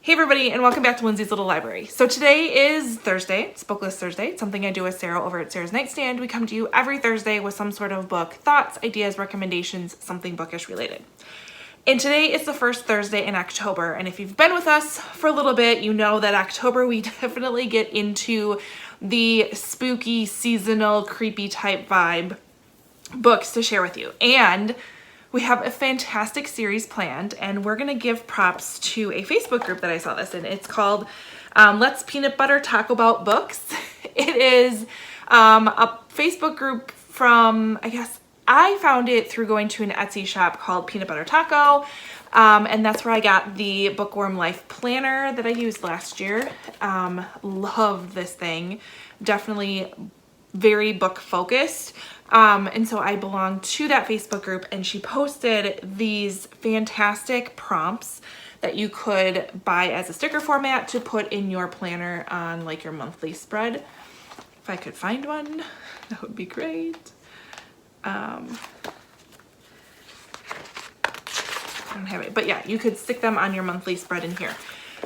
Hey everybody, and welcome back to Lindsey's Little Library. So today is Thursday. It's BookList Thursday. It's something I do with Sarah over at Sarah's Nightstand. We come to you every Thursday with some sort of book, thoughts, ideas, recommendations, something bookish related. And today is the first Thursday in October, and if you've been with us for a little bit, you know that October we definitely get into the spooky, seasonal, creepy type vibe books to share with you. And we have a fantastic series planned, and we're going to give props to a Facebook group that I saw this in. It's called Let's Peanut Butter Talk About Books. It is a Facebook group from, I guess, I found it through going to an Etsy shop called Peanut Butter Taco, and that's where I got the Bookworm Life Planner that I used last year. Love this thing. Definitely very book focused. And so I belong to that Facebook group, and she posted these fantastic prompts that you could buy as a sticker format to put in your planner on like your monthly spread. If I could find one, that would be great. I don't have it, but yeah, you could stick them on your monthly spread in here.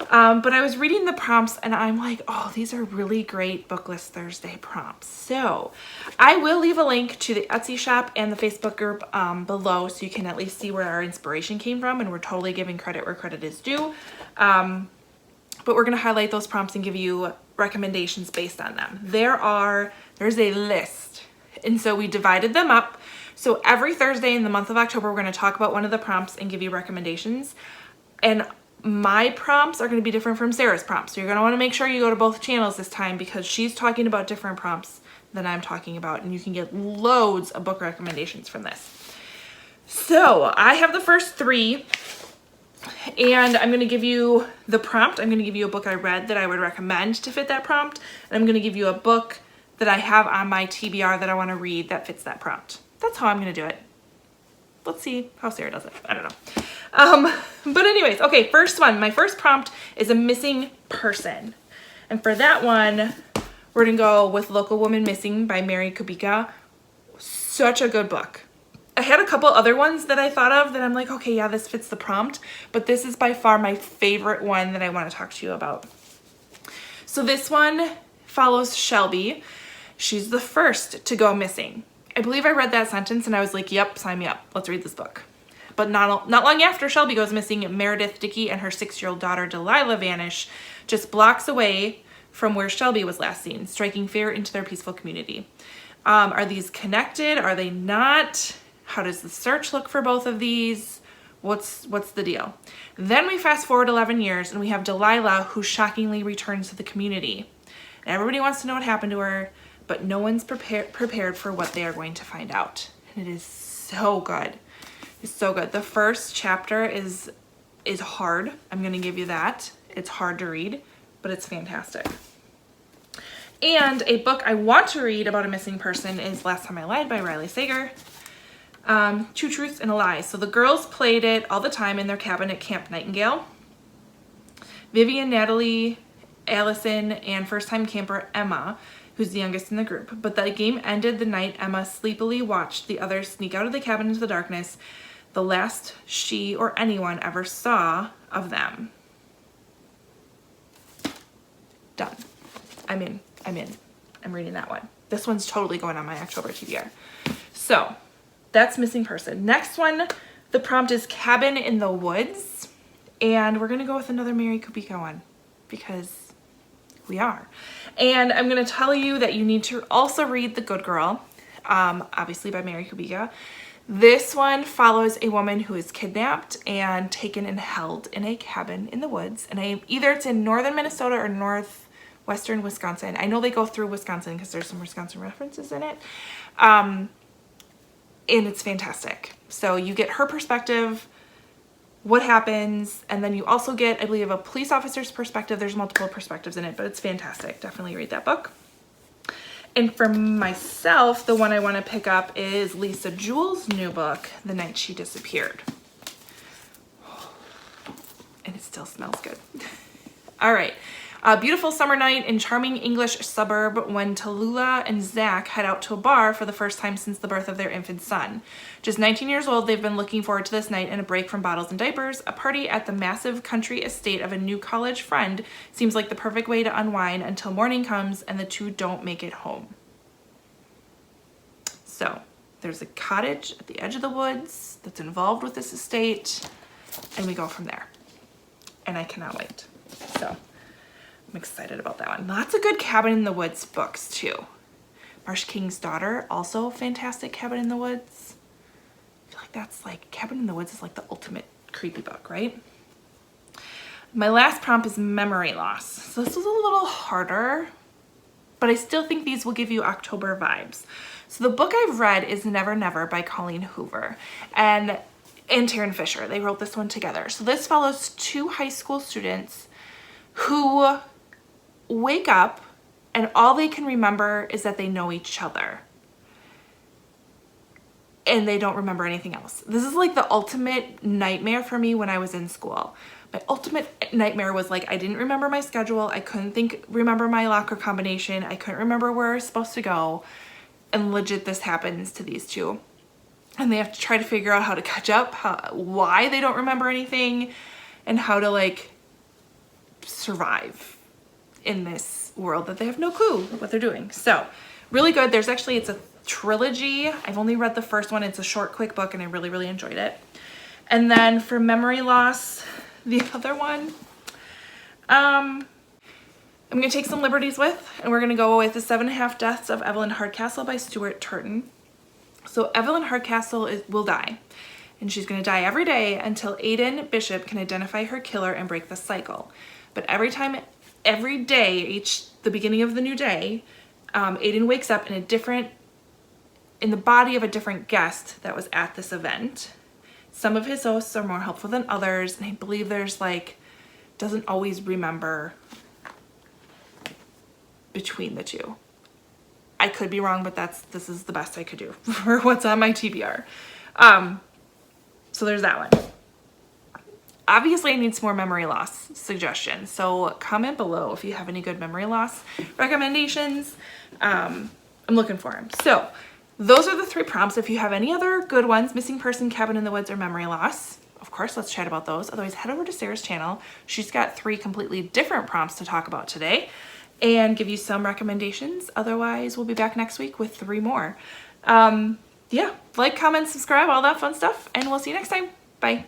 But I was reading the prompts and I'm like, oh, these are really great BookList Thursday prompts. So I will leave a link to the Etsy shop and the Facebook group below so you can at least see where our inspiration came from, and we're totally giving credit where credit is due. But we're going to highlight those prompts and give you recommendations based on them. There's a list, and so we divided them up. So every Thursday in the month of October, we're going to talk about one of the prompts and give you recommendations. And my prompts are going to be different from Sarah's prompts. So you're going to want to make sure you go to both channels this time, because she's talking about different prompts than I'm talking about, and you can get loads of book recommendations from this. So I have the first three, and I'm going to give you the prompt. I'm going to give you a book I read that I would recommend to fit that prompt, and I'm going to give you a book that I have on my TBR that I want to read that fits that prompt. That's how I'm going to do it. Let's see how Sarah does it. I don't know. But anyways, okay, first one. My first prompt is a missing person. And for that one, we're going to go with Local Woman Missing by Mary Kabika. Such a good book. I had a couple other ones that I thought of that I'm like, okay, yeah, this fits the prompt. But this is by far my favorite one that I want to talk to you about. So this one follows Shelby. She's the first to go missing. I believe I read that sentence and I was like, yep, sign me up. Let's read this book. But not long after Shelby goes missing, Meredith Dickey and her 6-year-old daughter Delilah vanish just blocks away from where Shelby was last seen, striking fear into their peaceful community. Are these connected? Are they not? How does the search look for both of these? What's the deal? Then we fast forward 11 years and we have Delilah, who shockingly returns to the community. And everybody wants to know what happened to her, but no one's prepared for what they are going to find out. And it is so good. It's so good. The first chapter is hard. I'm going to give you that. It's hard to read, but it's fantastic. And a book I want to read about a missing person is Last Time I Lied by Riley Sager. Two Truths and a Lie. So the girls played it all the time in their cabin at Camp Nightingale. Vivian, Natalie, Allison, and first-time camper Emma, who's the youngest in the group. But the game ended the night Emma sleepily watched the others sneak out of the cabin into the darkness, the last she or anyone ever saw of them. Done. I'm in. I'm reading that one. This one's totally going on my October TBR. So that's Missing Person. Next one, the prompt is Cabin in the Woods. And we're going to go with another Mary Kabika one, because we are. And I'm going to tell you that you need to also read The Good Girl, obviously by Mary Kabika. This one follows a woman who is kidnapped and taken and held in a cabin in the woods. And either it's in northern Minnesota or northwestern Wisconsin. I know they go through Wisconsin because there's some Wisconsin references in it. And it's fantastic. So you get her perspective, what happens, and then you also get, I believe, a police officer's perspective. There's multiple perspectives in it, but it's fantastic. Definitely read that book. And for myself, the one I want to pick up is Lisa Jewell's new book, The Night She Disappeared. And it still smells good. All right. A beautiful summer night in charming English suburb when Tallulah and Zach head out to a bar for the first time since the birth of their infant son. Just 19 years old, they've been looking forward to this night and a break from bottles and diapers. A party at the massive country estate of a new college friend seems like the perfect way to unwind until morning comes and the two don't make it home. So there's a cottage at the edge of the woods that's involved with this estate, and we go from there. And I cannot wait. So I'm excited about that one. Lots of good Cabin in the Woods books too. Marsh King's Daughter, also fantastic Cabin in the Woods. I feel like that's like, Cabin in the Woods is like the ultimate creepy book, right? My last prompt is memory loss. So this was a little harder, but I still think these will give you October vibes. So the book I've read is Never Never by Colleen Hoover and Taryn Fisher. They wrote this one together. So this follows two high school students who wake up and all they can remember is that they know each other. And they don't remember anything else. This is like the ultimate nightmare for me when I was in school. My ultimate nightmare was like, I didn't remember my schedule. I couldn't remember my locker combination. I couldn't remember where I was supposed to go. And legit, this happens to these two. And they have to try to figure out how to catch up, why they don't remember anything, and how to like survive in this world that they have no clue what they're doing. So really good. There's actually, it's a trilogy. I've only read the first one. It's a short, quick book, and I really, really enjoyed it. And then for memory loss, the other one, I'm going to take some liberties with, and we're going to go with The 7.5 Deaths of Evelyn Hardcastle by Stuart Turton. So Evelyn Hardcastle will die, and she's going to die every day until Aiden Bishop can identify her killer and break the cycle. But every day, the beginning of the new day, Aiden wakes up in the body of a different guest that was at this event. Some of his hosts are more helpful than others, and I believe there's like, doesn't always remember between the two. I could be wrong, but this is the best I could do for what's on my TBR. So there's that one. Obviously I need some more memory loss suggestions. So comment below if you have any good memory loss recommendations. I'm looking for them. So those are the 3 prompts. If you have any other good ones, missing person, cabin in the woods, or memory loss, of course, let's chat about those. Otherwise, head over to Sarah's channel. She's got 3 completely different prompts to talk about today and give you some recommendations. Otherwise, we'll be back next week with 3 more. Yeah, like, comment, subscribe, all that fun stuff, and we'll see you next time. Bye.